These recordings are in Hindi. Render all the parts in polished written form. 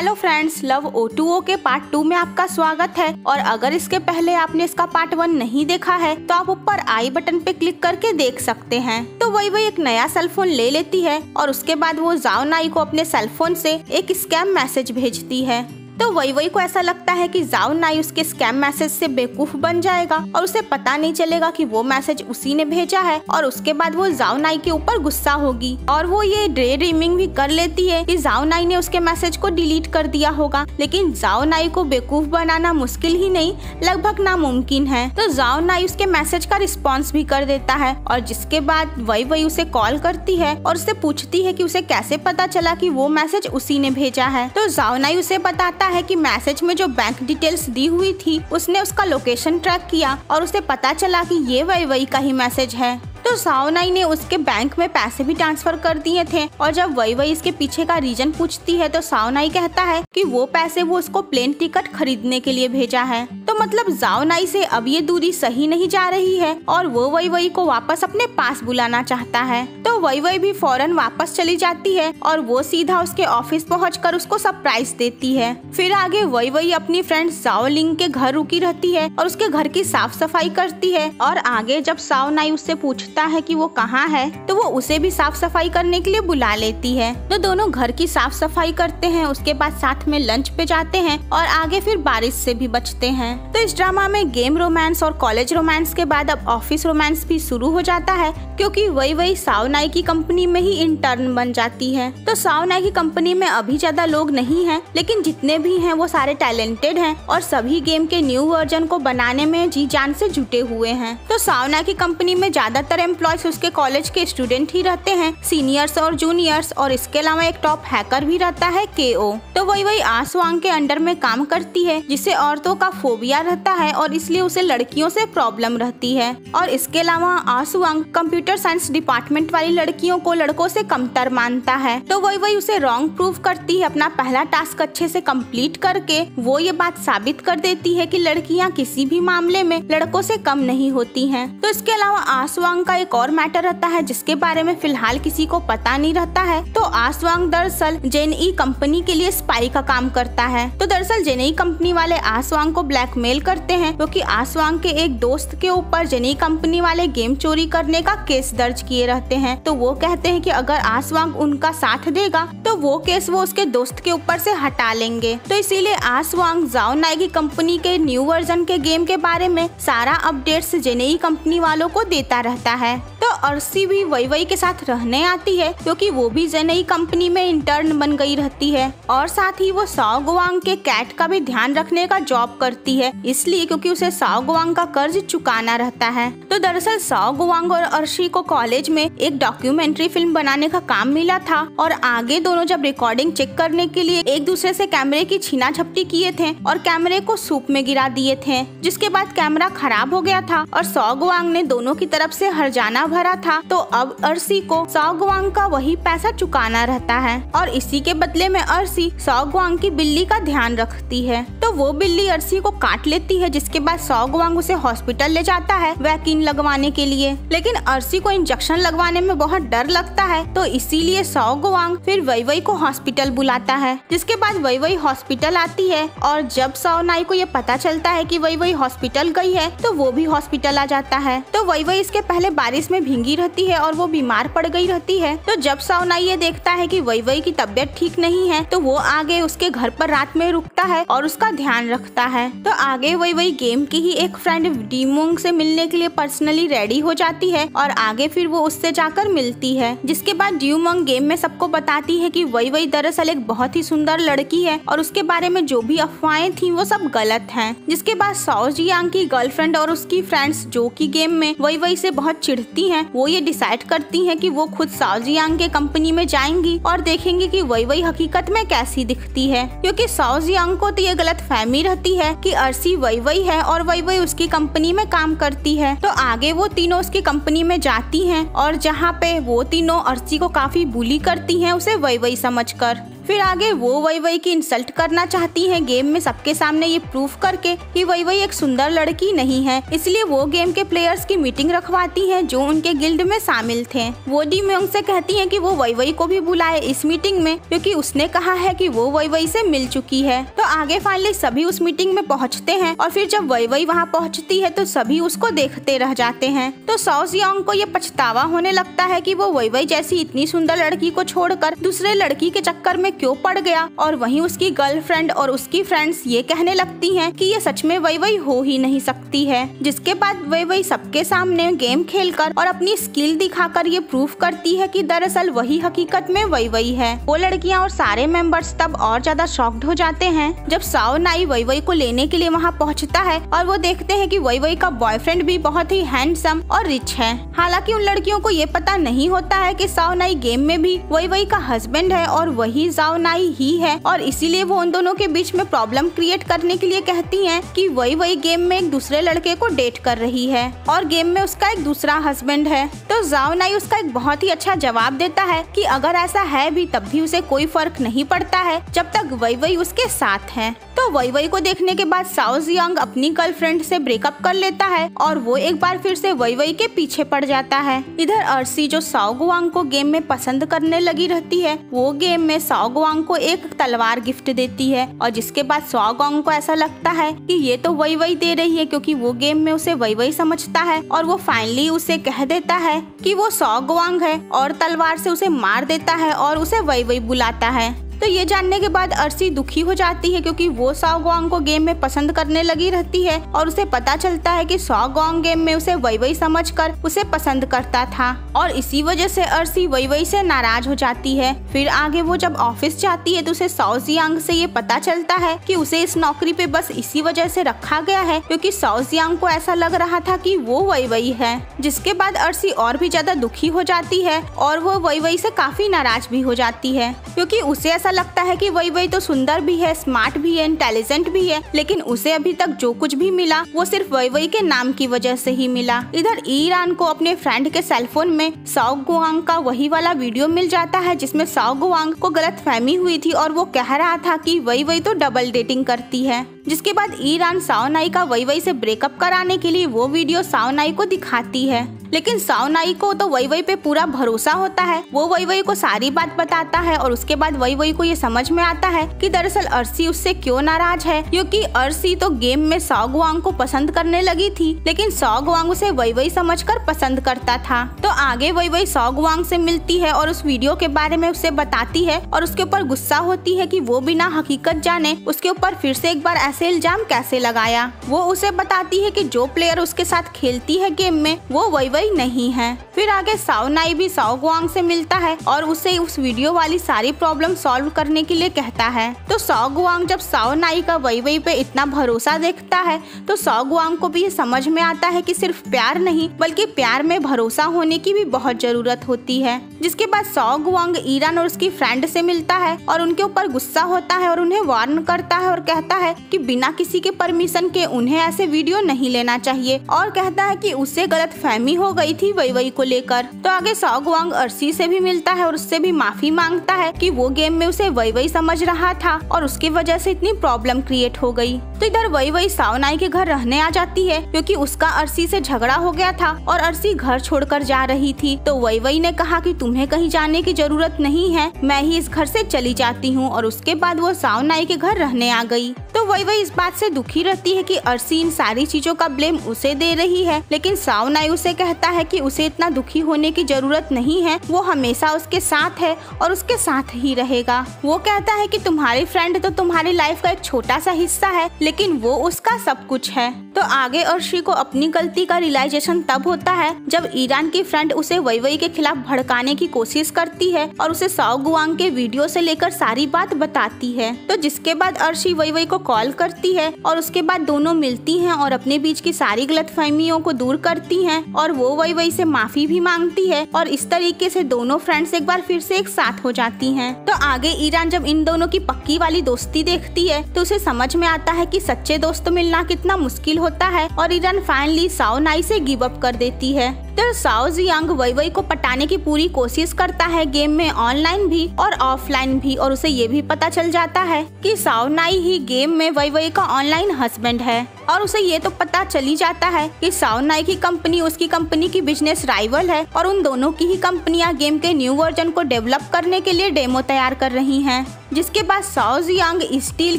हेलो फ्रेंड्स, लव O2O के पार्ट 2 में आपका स्वागत है। और अगर इसके पहले आपने इसका पार्ट 1 नहीं देखा है तो आप ऊपर आई बटन पे क्लिक करके देख सकते हैं। तो वही एक नया सेलफोन ले लेती है और उसके बाद वो जाओ नाई को अपने सेलफोन से एक स्कैम मैसेज भेजती है। तो वही को ऐसा लगता है कि जाओ नाई उसके स्कैम मैसेज से बेवकूफ बन जाएगा और उसे पता नहीं चलेगा कि वो मैसेज उसी ने भेजा है। और उसके बाद वो जाओ नाई के ऊपर गुस्सा होगी और वो ये डे ड्रीमिंग भी कर लेती है कि जाओ नाई ने उसके मैसेज को डिलीट कर दिया होगा। लेकिन जाओ नाई को बेवकूफ बनाना मुश्किल ही नहीं, लगभग नामुमकिन है। तो जाओ नाई उसके मैसेज का रिस्पॉन्स भी कर देता है और जिसके बाद वही उसे कॉल करती है और उससे पूछती है कि उसे कैसे पता चला कि वो मैसेज उसी ने भेजा है। तो जाओ नाई उसे बताता है कि मैसेज में जो बैंक डिटेल्स दी हुई थी उसने उसका लोकेशन ट्रैक किया और उसे पता चला कि ये वही का ही मैसेज है। तो जाओ नाई ने उसके बैंक में पैसे भी ट्रांसफर कर दिए थे और जब वही इसके पीछे का रीजन पूछती है तो जाओ नाई कहता है कि वो पैसे वो उसको प्लेन टिकट खरीदने के लिए भेजा है। तो मतलब जाओ नाई से अब ये दूरी सही नहीं जा रही है और वो वही को वापस अपने पास बुलाना चाहता है। तो वही भी फौरन वापस चली जाती है और वो सीधा उसके ऑफिस पहुंचकर उसको सरप्राइज देती है। फिर आगे वही अपनी फ्रेंड जाओ लिंग के घर रुकी रहती है और उसके घर की साफ सफाई करती है। और आगे जब जाओ नाई उससे पूछता है कि वो कहाँ है तो वो उसे भी साफ सफाई करने के लिए बुला लेती है। तो दोनों घर की साफ सफाई करते हैं, उसके बाद साथ में लंच पे जाते हैं और आगे फिर बारिश से भी बचते हैं। तो इस ड्रामा में गेम रोमांस और कॉलेज रोमांस के बाद अब ऑफिस रोमांस भी शुरू हो जाता है क्योंकि वही जाओ नाई की कंपनी में ही इंटर्न बन जाती है। तो जाओ नाई की कंपनी में अभी ज्यादा लोग नहीं हैं, लेकिन जितने भी हैं वो सारे टैलेंटेड हैं और सभी गेम के न्यू वर्जन को बनाने में जी जान से जुटे हुए हैं। तो जाओ नाई की कंपनी में ज्यादातर एम्प्लॉयज उसके कॉलेज के स्टूडेंट ही रहते हैं, सीनियर्स और जूनियर्स, और इसके अलावा एक टॉप हैकर भी रहता है KO। तो वही आसवांग के अंडर में काम करती है जिसे औरतों का फोबिया रहता है और इसलिए उसे लड़कियों से प्रॉब्लम रहती है। और इसके अलावा आसवांग कंप्यूटर साइंस डिपार्टमेंट वाली लड़कियों को लड़कों से कमतर मानता है। तो वही उसे रॉन्ग प्रूव करती है। अपना पहला टास्क अच्छे से कंप्लीट करके वो ये बात साबित कर देती है कि लड़कियां किसी भी मामले में लड़कों से कम नहीं होती हैं। तो इसके अलावा आसवांग का एक और मैटर रहता है जिसके बारे में फिलहाल किसी को पता नहीं रहता है। तो आसवांग दरअसल जेनई कंपनी के लिए स्पाई का काम करता है। तो दरअसल जेनई कंपनी वाले आसवांग को ब्लैकमेल करते हैं क्योंकि आसवांग के एक दोस्त के ऊपर जेनई कंपनी वाले गेम चोरी करने का केस दर्ज किए रहते हैं। तो वो कहते हैं कि अगर आसवांग उनका साथ देगा तो वो केस वो उसके दोस्त के ऊपर से हटा लेंगे। तो इसीलिए आसवांग जाओ नाई की कंपनी के न्यू वर्जन के गेम के बारे में सारा अपडेट्स जेनई कंपनी वालों को देता रहता है। तो अर्शी भी वही के साथ रहने आती है क्योंकि वो भी जेनई कंपनी में इंटर्न बन गई रहती है और साथ ही वो साओ गुआंग के कैट का भी ध्यान रखने का जॉब करती है, इसलिए क्योंकि उसे साओ गुआंग का कर्ज चुकाना रहता है। तो दरअसल साओ गुआंग और अर्शी को कॉलेज में एक डॉक्यूमेंट्री फिल्म बनाने का काम मिला था और आगे दोनों जब रिकॉर्डिंग चेक करने के लिए एक दूसरे से कैमरे की छीना झपटी किए थे और कैमरे को सूप में गिरा दिए थे, जिसके बाद कैमरा खराब हो गया था और साओ गुआंग ने दोनों की तरफ से हर्जाना भरा था। तो अब अर्शी को साओ गुआंग का वही पैसा चुकाना रहता है और इसी के बदले में अर्शी साओ गुआंग की बिल्ली का ध्यान रखती है। तो वो बिल्ली अर्शी को काट लेती है, जिसके बाद साओ गुआंग उसे हॉस्पिटल ले जाता है वैक्सीन लगवाने के लिए। लेकिन अर्शी को इंजेक्शन लगवाने में बहुत डर लगता है, तो इसीलिए साओ गुआंग फिर वही को हॉस्पिटल बुलाता है। जिसके बाद वही हॉस्पिटल आती है और जब साओ नाई को ये पता चलता है कि वही हॉस्पिटल गई है तो वो भी हॉस्पिटल आ जाता है। तो वही इसके पहले बारिश में भींगी रहती है और वो बीमार पड़ गई रहती है। तो जब साओ नाई ये देखता है कि वही की तबीयत ठीक नहीं है तो वो आगे उसके घर पर रात में रुकता है और उसका ध्यान रखता है। तो आगे वही गेम की ही एक फ्रेंड डीमोंग से मिलने के लिए पर्सनली रेडी हो जाती है और आगे फिर वो उससे जाकर मिलती है। जिसके बाद ड्यूमोंग गेम में सबको बताती है कि वही दरअसल एक बहुत ही सुंदर लड़की है और उसके बारे में जो भी अफवाहें थी वो सब गलत हैं। जिसके बाद साओ जियांग की गर्लफ्रेंड और उसकी फ्रेंड्स जो कि गेम में वही से बहुत चिढ़ती हैं, वो ये डिसाइड करती हैं कि वो खुद साओ जियांग के कंपनी में जाएंगी और देखेंगी कि वही हकीकत में कैसी दिखती है, क्योंकि साओ जियांग को तो ये गलत फहमी रहती है कि अर्शी वही है और वही उसकी कंपनी में काम करती है। तो आगे वो तीनों उसकी कंपनी में जाती हैं और जहाँ पे वो तीनों अर्शी को काफी बुली करती हैं उसे वही समझकर। फिर आगे वो वही वही की इंसल्ट करना चाहती है गेम में सबके सामने, ये प्रूफ करके कि वही वही एक सुंदर लड़की नहीं है। इसलिए वो गेम के प्लेयर्स की मीटिंग रखवाती है जो उनके गिल्ड में शामिल थे। वो डी म्योंग से कहती है कि वो वही वही को भी बुलाए इस मीटिंग में, क्योंकि उसने कहा है कि वो वही वही से मिल चुकी है। तो आगे फाइनली सभी उस मीटिंग में पहुंचते हैं और फिर जब वही वही वहाँ पहुंचती है तो सभी उसको देखते रह जाते हैं। तो सौ जियांग को ये पछतावा होने लगता है कि वो वही वही जैसी इतनी सुंदर लड़की को छोड़कर दूसरे लड़की के चक्कर में क्यों पड़ गया। और वहीं उसकी गर्लफ्रेंड और उसकी फ्रेंड्स ये कहने लगती हैं कि ये सच में वही वही हो ही नहीं सकती है। जिसके बाद वही वही सबके सामने गेम खेलकर और अपनी स्किल दिखाकर ये प्रूफ करती है कि दरअसल वही हकीकत में वही वही है। वो लड़कियां और सारे मेंबर्स तब और ज्यादा शॉक्ड हो जाते हैं जब साओ नाई वही वही को लेने के लिए वहाँ पहुँचता है और वो देखते हैं कि वही वही का बॉयफ्रेंड भी बहुत ही हैंडसम और रिच है। हालांकि उन लड़कियों को ये पता नहीं होता है कि साओ नाई गेम में भी वही वही का हस्बैंड है और वही साओ नाई ही है, और इसीलिए वो उन दोनों के बीच में प्रॉब्लम क्रिएट करने के लिए कहती हैं कि वही वही गेम में एक दूसरे लड़के को डेट कर रही है और गेम में उसका एक दूसरा हस्बैंड है। तो साओ नाई उसका एक बहुत ही अच्छा जवाब देता है कि अगर ऐसा है भी तब भी उसे कोई फर्क नहीं पड़ता है जब तक वही वही उसके साथ है। तो वही वही को देखने के बाद साओ जियांग अपनी गर्लफ्रेंड से ब्रेकअप कर लेता है और वो एक बार फिर से वही वही के पीछे पड़ जाता है। इधर अर्सी जो साओ गुआंग को गेम में पसंद करने लगी रहती है, वो गेम में साओ गुआंग को एक तलवार गिफ्ट देती है और जिसके बाद साओ गुआंग को ऐसा लगता है कि ये तो वही वही दे रही है, क्योंकि वो गेम में उसे वही वही समझता है और वो फाइनली उसे कह देता है कि वो साओ गुआंग है और तलवार से उसे मार देता है और उसे वही वही बुलाता है। तो ये जानने के बाद अर्सी दुखी हो जाती है क्योंकि वो साओ गुआंग को गेम में पसंद करने लगी रहती है और उसे पता चलता है कि साओ गुआंग गेम में उसे वही वही समझकर उसे पसंद करता था और इसी वजह से अर्सी वही वही से नाराज हो जाती है। फिर आगे वो जब ऑफिस जाती है तो उसे साओ जियांग से ये पता चलता है कि उसे इस नौकरी पे बस इसी वजह से रखा गया है क्योंकि साओ जियांग को ऐसा लग रहा था कि वो वही वही है। जिसके बाद अर्सी और भी ज्यादा दुखी हो जाती है और वो वही वही से काफी नाराज भी हो जाती है क्योंकि उसे ऐसा लगता है कि वही वही तो सुंदर भी है, स्मार्ट भी है, इंटेलिजेंट भी है, लेकिन उसे अभी तक जो कुछ भी मिला वो सिर्फ वही वही के नाम की वजह से ही मिला। इधर ईरान को अपने फ्रेंड के सेलफोन में साओ गुआंग का वही वाला वीडियो मिल जाता है जिसमें साओ गुआंग को गलतफहमी हुई थी और वो कह रहा था कि वही वही तो डबल डेटिंग करती है। जिसके बाद ईरान साओ नाई का वही वही से ब्रेकअप कराने के लिए वो वीडियो साओ नाई को दिखाती है, लेकिन साओ नाई को तो वही वही पे पूरा भरोसा होता है। वो वही वही को सारी बात बताता है और उसके बाद वही वही को ये समझ में आता है कि दरअसल अर्सी उससे क्यों नाराज है, क्योंकि अर्सी तो गेम में साओ गुआंग को पसंद करने लगी थी लेकिन साओ गुआंग उसे वही वही समझकर पसंद करता था। तो आगे वही वही साओ गुआंग से मिलती है और उस वीडियो के बारे में उसे बताती है और उसके ऊपर गुस्सा होती है कि वो बिना हकीकत जाने उसके ऊपर फिर से एक बार ऐसे इल्जाम कैसे लगाया। वो उसे बताती है कि जो प्लेयर उसके साथ खेलती है गेम में वो वही वही नहीं है। फिर आगे साओ नाई भी साओ गुआंग से मिलता है और उसे उस वीडियो वाली सारी प्रॉब्लम सॉल्व करने के लिए कहता है। तो साओ गुआंग जब साओ नाई का वही वही पे इतना भरोसा देखता है तो साओ गुआंग को भी ये समझ में आता है कि सिर्फ प्यार नहीं बल्कि प्यार में भरोसा होने की भी बहुत जरूरत होती है। जिसके बाद साओ गुआंग ईरान और उसकी फ्रेंड से मिलता है और उनके ऊपर गुस्सा होता है और उन्हें वार्न करता है और कहता है कि बिना किसी के परमिशन के उन्हें ऐसे वीडियो नहीं लेना चाहिए और कहता है कि उससे गलतफहमी हो गई थी वही वही को लेकर। तो आगे साओ गुआंग अर्सी से भी मिलता है और उससे भी माफी मांगता है कि वो गेम में उसे वही वही समझ रहा था और उसकी वजह से इतनी प्रॉब्लम क्रिएट हो गई। तो इधर वही वही साओ नाई के घर रहने आ जाती है क्योंकि उसका अर्सी से झगड़ा हो गया था और अर्सी घर छोड़कर जा रही थी। तो वही वही ने कहा कि तुम्हें कहीं जाने की जरूरत नहीं है, मैं ही इस घर से चली जाती हूँ और उसके बाद वो साओ नाई के घर रहने आ गई। तो वही वही इस बात से दुखी रहती है कि अर्सी इन सारी चीजों का ब्लेम उसे दे रही है, लेकिन साओ नाई उसे कहता है कि उसे इतना दुखी होने की जरूरत नहीं है, वो हमेशा उसके साथ है और उसके साथ ही रहेगा। वो कहता है कि तुम्हारी फ्रेंड तो तुम्हारी लाइफ का एक छोटा सा हिस्सा है लेकिन वो उसका सब कुछ है। तो आगे अर्शी को अपनी गलती का रियलाइजेशन तब होता है जब ईरान की फ्रेंड उसे वही वही के खिलाफ भड़काने की कोशिश करती है और उसे साओ गुआंग के वीडियो से लेकर सारी बात बताती है। तो जिसके बाद अर्शी वही वही को कॉल करती है और उसके बाद दोनों मिलती हैं और अपने बीच की सारी गलतफहमियों को दूर करती हैं और वो वही वही से माफी भी मांगती है और इस तरीके से दोनों फ्रेंड्स एक बार फिर से एक साथ हो जाती हैं। तो आगे ईरान जब इन दोनों की पक्की वाली दोस्ती देखती है तो उसे समझ में आता है कि सच्चे दोस्त मिलना कितना मुश्किल होता है और ईरान फाइनली साओ नाई से गिव अप कर देती है। तो साओ जियांग वई वई को पटाने की पूरी कोशिश करता है गेम में ऑनलाइन भी और ऑफलाइन भी और उसे ये भी पता चल जाता है कि साओ नाई ही गेम में वई वई का ऑनलाइन हस्बैंड है और उसे ये तो पता चली जाता है कि साओ नाई की कंपनी उसकी कंपनी की बिजनेस राइवल है और उन दोनों की ही कंपनियां गेम के न्यू वर्जन को डेवलप करने के लिए डेमो तैयार कर रही हैं। जिसके बाद साओ जियांग स्टील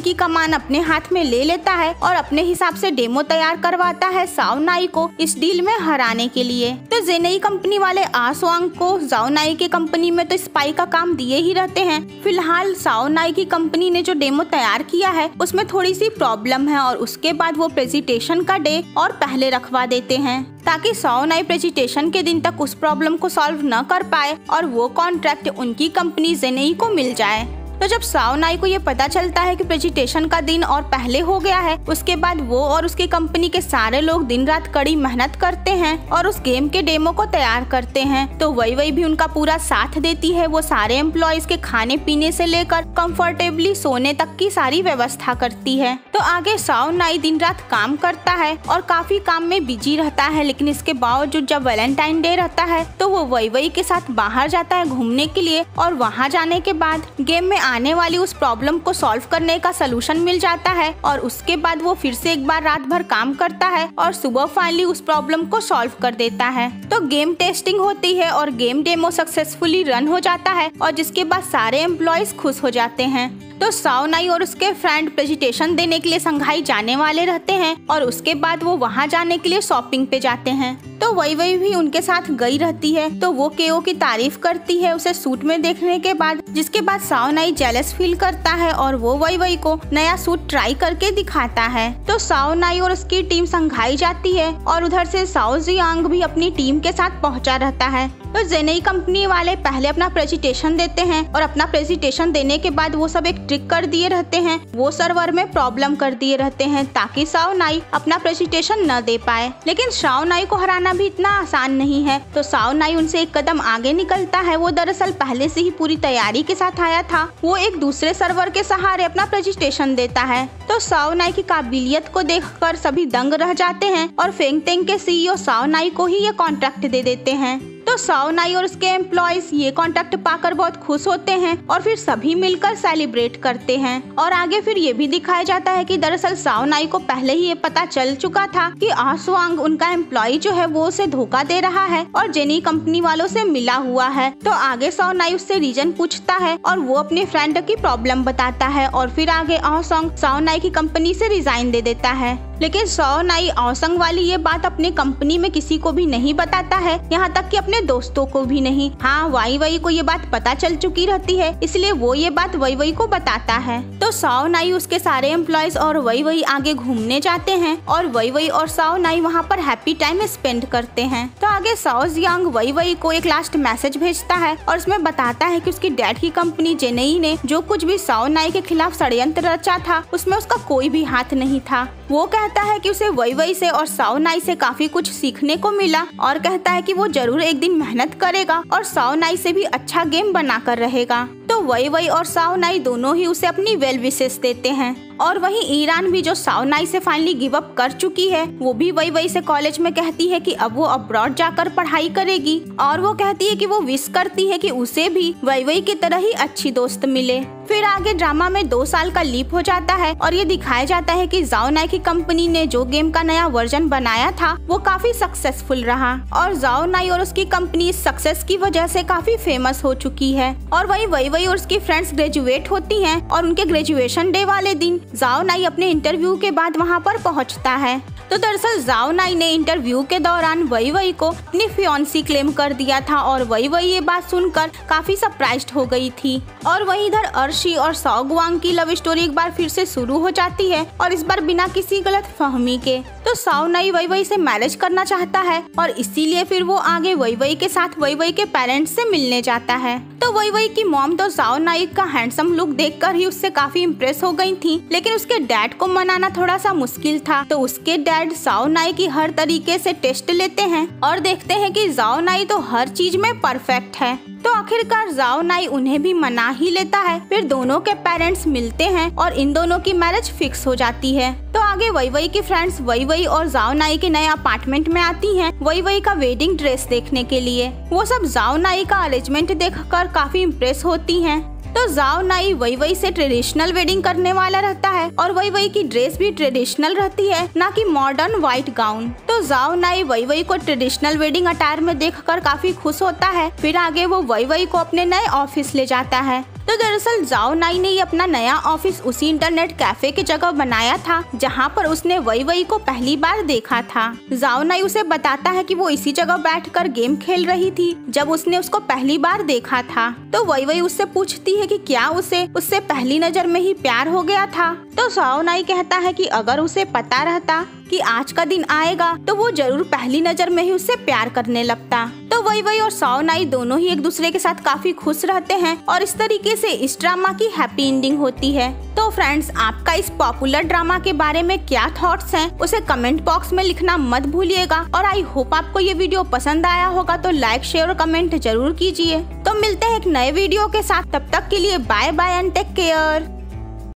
की कमान अपने हाथ में ले लेता है और अपने हिसाब से डेमो तैयार करवाता है साओ नाई को इस डील में हराने के लिए। तो जेनेई कंपनी वाले आसवांग को साओ नाई की कंपनी में तो स्पाई का काम दिए ही रहते हैं। फिलहाल साओ नाई की कंपनी ने जो डेमो तैयार किया है उसमें थोड़ी सी प्रॉब्लम है और उसके बाद वो प्रेजेंटेशन का डे और पहले रखवा देते हैं ताकि साओ नाई प्रेजेंटेशन के दिन तक उस प्रॉब्लम को सॉल्व न कर पाए और वो कॉन्ट्रैक्ट उनकी कंपनी जेनेई को मिल जाए। तो जब साओ नाई को ये पता चलता है कि प्रेजेंटेशन का दिन और पहले हो गया है उसके बाद वो और उसकी कंपनी के सारे लोग दिन रात कड़ी मेहनत करते हैं और उस गेम के डेमो को तैयार करते हैं। तो वही वही भी उनका पूरा साथ देती है। वो सारे एम्प्लॉयज के खाने पीने से लेकर कंफर्टेबली सोने तक की सारी व्यवस्था करती है। तो आगे साओ नाई दिन रात काम करता है और काफी काम में बिजी रहता है, लेकिन इसके बावजूद जब वैलेंटाइन डे रहता है तो वो वही वही के साथ बाहर जाता है घूमने के लिए और वहाँ जाने के बाद गेम में आने वाली उस प्रॉब्लम को सॉल्व करने का सलूशन मिल जाता है और उसके बाद वो फिर से एक बार रात भर काम करता है और सुबह फाइनली उस प्रॉब्लम को सॉल्व कर देता है। तो गेम टेस्टिंग होती है और गेम डेमो सक्सेसफुली रन हो जाता है और जिसके बाद सारे एम्प्लॉयज खुश हो जाते हैं। तो साओ नाई और उसके फ्रेंड प्रेजेंटेशन देने के लिए संघाई जाने वाले रहते हैं और उसके बाद वो वहाँ जाने के लिए शॉपिंग पे जाते हैं। तो वही वही भी उनके साथ गई रहती है। तो वो केओ की तारीफ करती है उसे सूट में देखने के बाद, जिसके बाद साओ नाई जेलस फील करता है और वो वही वही को नया सूट ट्राई करके दिखाता है। तो साओ नाई और उसकी टीम संघाई जाती है और उधर से साओ जियांग भी अपनी टीम के साथ पहुंचा रहता है। तो जेनेई कंपनी वाले पहले अपना प्रेजेंटेशन देते हैं और अपना प्रेजेंटेशन देने के बाद वो सब एक ट्रिक कर दिए रहते हैं, वो सर्वर में प्रॉब्लम कर दिए रहते हैं ताकि साओ नाई अपना प्रेजेंटेशन न दे पाए। लेकिन साओ नाई को हराना भी इतना आसान नहीं है। तो साओ नाई उनसे एक कदम आगे निकलता है। वो दरअसल पहले से ही पूरी तैयारी के साथ आया था। वो एक दूसरे सर्वर के सहारे अपना प्रेजेंटेशन देता है। तो साओ नाई की काबिलियत को देखकर सभी दंग रह जाते हैं और फेंग तेंग के सीईओ साओ नाई को ही ये कॉन्ट्रैक्ट दे देते हैं। तो साओ नाई और उसके एम्प्लॉयज ये कॉन्ट्रैक्ट पाकर बहुत खुश होते हैं और फिर सभी मिलकर सेलिब्रेट करते हैं। और आगे फिर ये भी दिखाया जाता है कि दरअसल साओ नाई को पहले ही ये पता चल चुका था कि आसवांग उनका एम्प्लॉय जो है वो उसे धोखा दे रहा है और जेनी कंपनी वालों से मिला हुआ है। तो आगे साओ नाई उससे रीजन पूछता है और वो अपने फ्रेंड की प्रॉब्लम बताता है और फिर आगे आसवांग साओ नाई की कंपनी से रिजाइन दे देता है। लेकिन साओ नाई आसवांग वाली ये बात अपने कंपनी में किसी को भी नहीं बताता है, यहाँ तक कि अपने दोस्तों को भी नहीं। हाँ, वाई वाई को ये बात पता चल चुकी रहती है, इसलिए वो ये बात वई वई को बताता है। तो साओ नाई उसके सारे एम्प्लॉयज और वई वई आगे घूमने जाते हैं और वई वई और साओ नाई वहाँ पर हैप्पी टाइम स्पेंड करते हैं। तो आगे साओ जियांग वई वई को एक लास्ट मैसेज भेजता है और उसमें बताता है कि उसकी डैड की कंपनी जेनेई ने जो कुछ भी साओ नाई के खिलाफ षड्यंत्र रचा था उसमें उसका कोई भी हाथ नहीं था। वो कहता है कि उसे वई वई से और साओ नाई से काफी कुछ सीखने को मिला और कहता है कि वो जरूर एक दिन मेहनत करेगा और साओ नाई से भी अच्छा गेम बनाकर रहेगा। तो वई वई और साओ नाई दोनों ही उसे अपनी वेल विशेस देते हैं। और वहीं ईरान भी जो साओ नाई से फाइनली गिव अप कर चुकी है, वो भी वई वई से कॉलेज में कहती है कि अब वो अब्रॉड जाकर पढ़ाई करेगी और वो कहती है कि वो विश करती है कि उसे भी वई वई की तरह ही अच्छी दोस्त मिले। फिर आगे ड्रामा में 2 साल का लीप हो जाता है और ये दिखाया जाता है कि साओ नाई की कंपनी ने जो गेम का नया वर्जन बनाया था वो काफी सक्सेसफुल रहा और साओ नाई और उसकी कंपनी इस सक्सेस की वजह से काफी फेमस हो चुकी है। और वही वई वई और उसकी फ्रेंड्स ग्रेजुएट होती हैं और उनके ग्रेजुएशन डे वाले दिन साओ नाई अपने इंटरव्यू के बाद वहाँ पर पहुँचता है तो दरअसल जाओ नाई ने इंटरव्यू के दौरान वही वही को अपनी फियांसी क्लेम कर दिया था और वही वही ये बात सुनकर काफी सरप्राइज्ड हो गई थी। और वहीं इधर अर्शी और सौ गुआंग की लव स्टोरी एक बार फिर से शुरू हो जाती है और इस बार बिना किसी गलत फहमी के। तो साओ नाई वही वही से मैरिज करना चाहता है और इसीलिए फिर वो आगे वही वही के साथ वही वही के पेरेंट्स से मिलने जाता है। तो वही वही की मॉम तो साओ नाई का हैंडसम लुक देखकर ही उससे काफी इम्प्रेस हो गई थी, लेकिन उसके डैड को मनाना थोड़ा सा मुश्किल था। तो उसके डैड साओ नाई की हर तरीके से टेस्ट लेते हैं और देखते हैं कि जाओ नाई तो हर चीज में परफेक्ट है। तो आखिरकार जाओ नाई उन्हें भी मना ही लेता है। फिर दोनों के पेरेंट्स मिलते हैं और इन दोनों की मैरिज फिक्स हो जाती है। तो आगे वही वही की फ्रेंड्स वही वही और जाओ नाई के नए अपार्टमेंट में आती हैं वही वही का वेडिंग ड्रेस देखने के लिए। वो सब जाओ नाई का अरेंजमेंट देखकर काफी इम्प्रेस होती हैं। तो जाओ नाई वही वही से ट्रेडिशनल वेडिंग करने वाला रहता है और वही वही की ड्रेस भी ट्रेडिशनल रहती है, ना कि मॉडर्न व्हाइट गाउन। तो जाओ नाई वही वही को ट्रेडिशनल वेडिंग अटायर में देखकर काफी खुश होता है। फिर आगे वो वही वही को अपने नए ऑफिस ले जाता है। तो दरअसल जाओ नाई ने ये अपना नया ऑफिस उसी इंटरनेट कैफे की जगह बनाया था जहाँ पर उसने वही वही को पहली बार देखा था। जाओ नाई उसे बताता है कि वो इसी जगह बैठकर गेम खेल रही थी जब उसने उसको पहली बार देखा था। तो वही वही उससे पूछती है कि क्या उसे उससे पहली नजर में ही प्यार हो गया था। तो जाओ नाई कहता है कि अगर उसे पता रहता कि आज का दिन आएगा तो वो जरूर पहली नजर में ही उससे प्यार करने लगता। तो वही वही और जाओ नाई दोनों ही एक दूसरे के साथ काफी खुश रहते हैं और इस तरीके से इस ड्रामा की हैप्पी एंडिंग होती है। तो फ्रेंड्स, आपका इस पॉपुलर ड्रामा के बारे में क्या थॉट्स हैं उसे कमेंट बॉक्स में लिखना मत भूलिएगा। और आई होप आपको ये वीडियो पसंद आया होगा, तो लाइक शेयर और कमेंट जरूर कीजिए। तो मिलते हैं एक नए वीडियो के साथ, तब तक के लिए bye bye and take care.